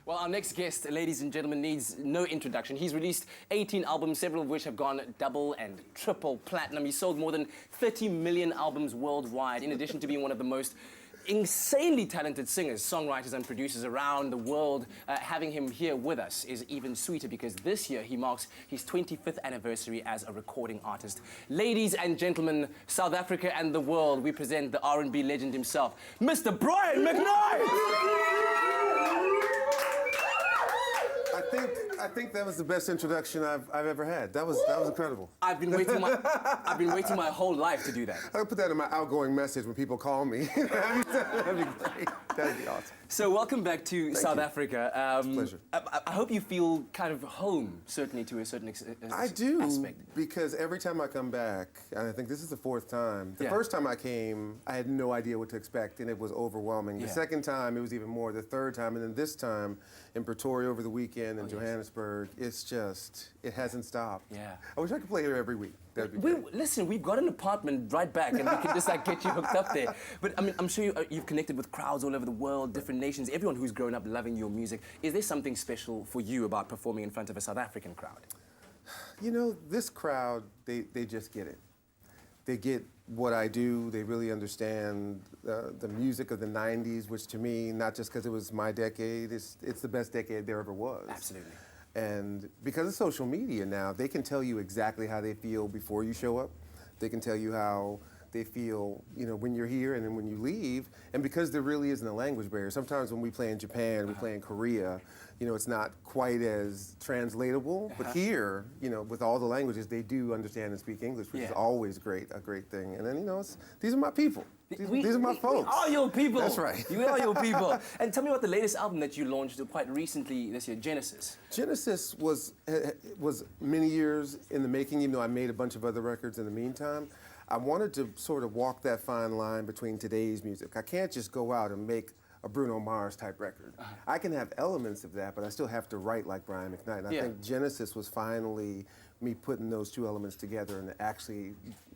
Well, our next guest, ladies and gentlemen, needs no introduction. He's released 18 albums, several of which have gone double and triple platinum. He's sold more than 30 million albums worldwide, in addition to being one of the most insanely talented singers, songwriters and producers around the world. Having him here with us is even sweeter because this year he marks his 25th anniversary as a recording artist. Ladies and gentlemen, South Africa and the world, we present the R&B legend himself, Mr. Brian McKnight! I think that was the best introduction I've ever had. That was incredible. I've been waiting my whole life to do that. I'll put that in my outgoing message when people call me. That'd be great. That'd be awesome. So welcome back to South Africa. It's a pleasure. I hope you feel kind of home, certainly to a certain I do, aspect. because every time I come back, and I think this is the fourth time, the first time I came, I had no idea what to expect, and it was overwhelming. The second time, it was even more. The third time, and then this time, in Pretoria over the weekend, in Johannesburg, it's just, it hasn't stopped. Yeah. I wish I could play here every week. That'd be great. Listen, we've got an apartment right back, and we can just like get you hooked up there. But I mean, I'm sure you've connected with crowds all over the world, different nations, everyone who's grown up loving your music. Is there something special for you about performing in front of a South African crowd? You know, this crowd, they just get it. They get what I do. They really understand the music of the 90s, which to me, not just because it was my decade, it's the best decade there ever was. Absolutely. And because of social media now, they can tell you exactly how they feel before you show up. They can tell you how they feel, you know, when you're here and then when you leave. And because there really isn't a language barrier, sometimes when we play in Japan, we play in Korea, you know, it's not quite as translatable. But here, you know, with all the languages, they do understand and speak English, which is always a great thing. And then, you know, these are my people. These are my folks. We are your people. That's right. You are your people. And tell me about the latest album that you launched quite recently this year, Genesis. Genesis was many years in the making, even though I made a bunch of other records in the meantime. I wanted to sort of walk that fine line between today's music. I can't just go out and make a Bruno Mars type record. I can have elements of that, but I still have to write like Brian McKnight. And I think Genesis was finally me putting those two elements together and actually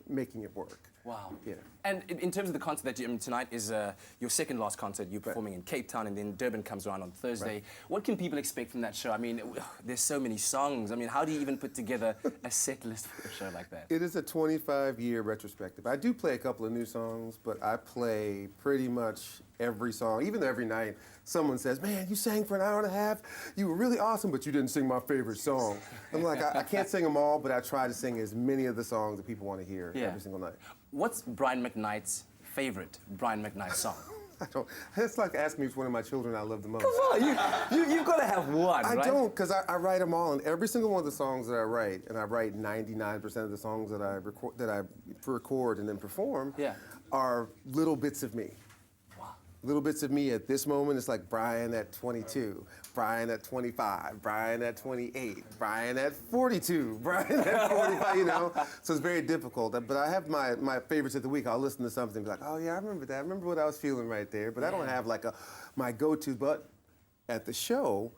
making it work. Wow. Yeah. And in terms of the concert that tonight is your second last concert. You're performing in Cape Town, and then Durban comes around on Thursday. Right. What can people expect from that show? I mean, there's so many songs. I mean, how do you even put together a set list for a show like that? It is a 25-year retrospective. I do play a couple of new songs, but I play pretty much every song. Even every night, someone says, "Man, you sang for an hour and a half. You were really awesome, but you didn't sing my favorite song." I'm like, I can't sing them all, but I try to sing as many of the songs that people want to hear every single night. What's Brian McKnight's favorite Brian McKnight song? It's like asking me which one of my children I love the most. Come on, you've got to have one, right? I don't, because I write them all, and every single one of the songs that I write, and I write 99% of the songs that I record and then perform, are little bits of me. Little bits of me at this moment. It's like Brian at 22, Brian at 25, Brian at 28, Brian at 42, Brian at 45, you know? So it's very difficult. But I have my favorites of the week. I'll listen to something and be like, oh yeah, I remember that. I remember what I was feeling right there. But I don't have like my go-to. But at the show,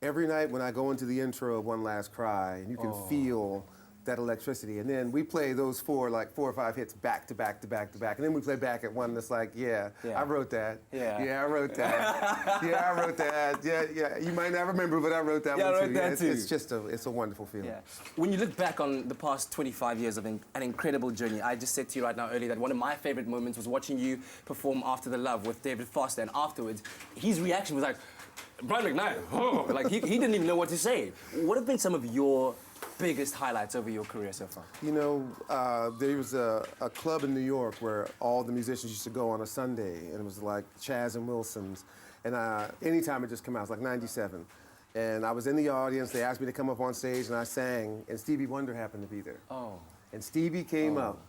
every night when I go into the intro of One Last Cry, and you can feel that electricity, and then we play those four or five hits back to back to back to back, and then we play back at one that's like, I wrote that. Yeah, I wrote that. Yeah, I wrote that. Yeah. You might not remember, but I wrote that one too. I wrote that too. It's just it's a wonderful feeling. Yeah. When you look back on the past 25 years of an incredible journey, I just said to you right now earlier that one of my favorite moments was watching you perform After the Love with David Foster, and afterwards, his reaction was like, Brian McKnight, like he didn't even know what to say. What have been some of your biggest highlights over your career so far? You know, there was a club in New York where all the musicians used to go on a Sunday, and it was like Chaz and Wilson's. And anytime it just came out, it was like 97. And I was in the audience, they asked me to come up on stage, and I sang, and Stevie Wonder happened to be there. Oh. And Stevie came up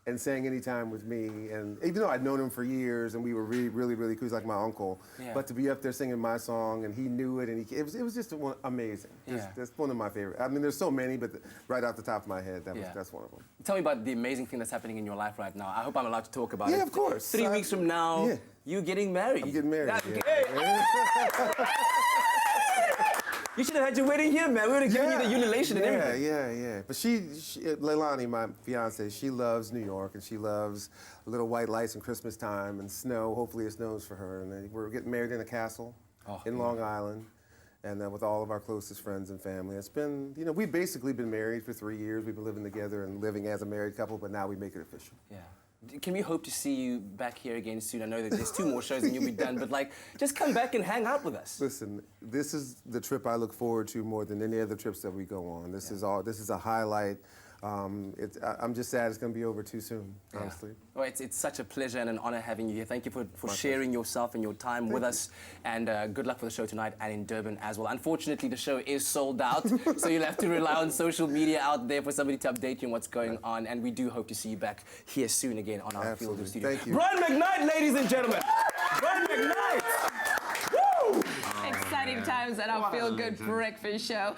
and sang Anytime with me, and even though I'd known him for years and we were really cool, he was like my uncle, but to be up there singing my song and he knew it, and it was just amazing. That's one of my favorite. I mean, there's so many, but right off the top of my head, that's one of them. Tell me about the amazing thing that's happening in your life right now. I hope I'm allowed to talk about it. Yeah, of course. 3 weeks from now, you're getting married. I'm getting married. You should have had your wedding here, man. We would have given you the ululation and everything. Yeah. But she, Leilani, my fiance, she loves New York, and she loves little white lights and Christmas time and snow. Hopefully it snows for her. And we're getting married in a castle in Long Island. and with all of our closest friends and family. It's been, you know, we've basically been married for 3 years. We've been living together and living as a married couple, but now we make it official. Yeah. Can we hope to see you back here again soon? I know that there's 2 more shows and you'll be done, but like, just come back and hang out with us. Listen, this is the trip I look forward to more than any other trips that we go on. This is a highlight. I'm just sad it's going to be over too soon, honestly. Well, it's such a pleasure and an honor having you here. Thank you for sharing yourself and your time with us. And good luck for the show tonight and in Durban as well. Unfortunately, the show is sold out, so you'll have to rely on social media out there for somebody to update you on what's going on. And we do hope to see you back here soon again on our Field of Studio. Thank you. Brian McKnight, ladies and gentlemen. Brian McKnight. Woo! Exciting times at our Feel Good Breakfast Show.